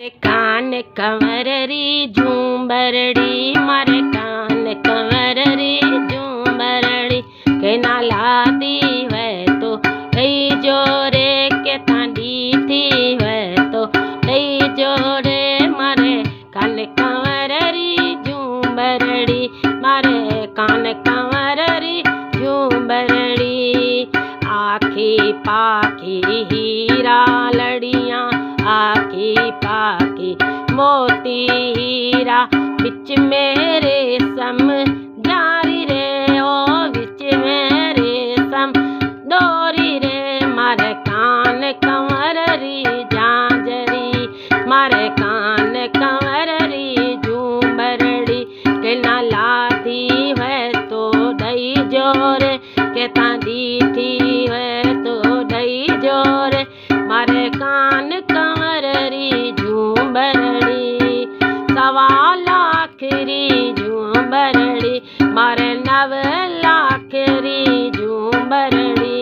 कान कंवर री झूमरड़ी मारे कान कंवर री झूमरड़ी के ना लादी है तो कई जोरे के तांडी थी है तो कई जोरे मारे कान कंवर री झूमरड़ी मारे कान कंवर री झूमरड़ी आखी पाखी हीरा लड़ियां आखी पाखी मोती हीरा बिच मेरे सम जारी रे ओ बिच मेरे सम डोरी रे मारे कान कंवर री झांझरी मारे कान कंवर री झूमरड़ी के ना लादी है तो दई जोर के तांदी थी है तो दई जोर मारे कान कंवर री झूमरड़ी सवा लाख री झूमरड़ी मारे 9 लाख री झूमरड़ी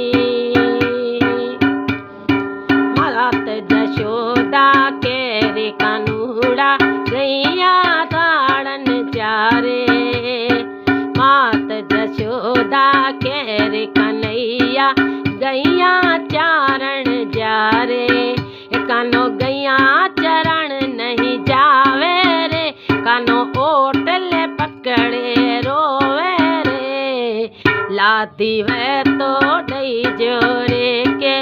मात जशोदा के रे कानूड़ा गैया धाड़न जारे मात जशोदा के रे कन्हैया गैया चारण जारे कानो गैया चरण नहीं जावे रे कानो ओटले पकड़े रोवे रे लादी वे तो दई जोरे के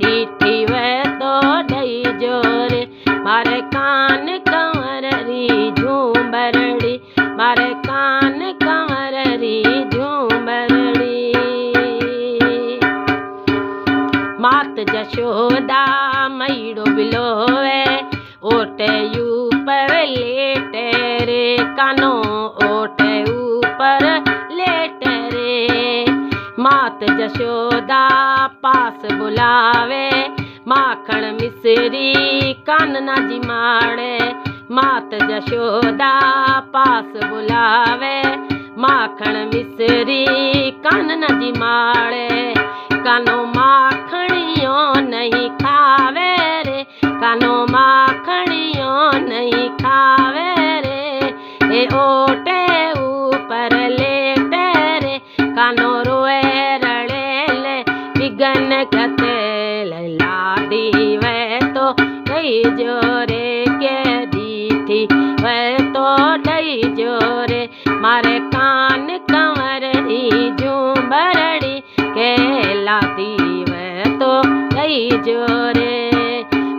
डीठी वे तो दई जोरे मारे कान कंवर री झूमरड़ी मारे कान कंवर री झूमरड़ी मात जशोदा मईड़ो बिलोवे ओटे ऊपर लेटे रे कानो ओटे ऊपर लेटे रे मात जशोदा पास बुलावे माखण मिसरी कानना जी माड़े मात जशोदा पास बुलावे माखण मिसरी कानना जी माड़े कानो माखणियों नहीं खावे रे कानो माखणियों नहीं खावे रे ए ओटे ऊपर लेटे रे कानो रोए रड़े ले बिगन कतेल लादी वे तो दई जोरे के दीठी वे तो दई जोरे मारे कान कंवर री झूमरड़ी के लादी वे तो दई जोरे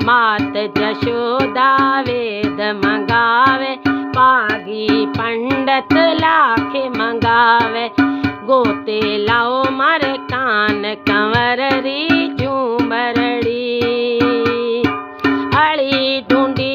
मात जशोदा वेद मंगावे पागी पंडित लाखे मंगावे गोते लाओ मारे कान कंवर री झूमरड़ी अड़ी ढूंढी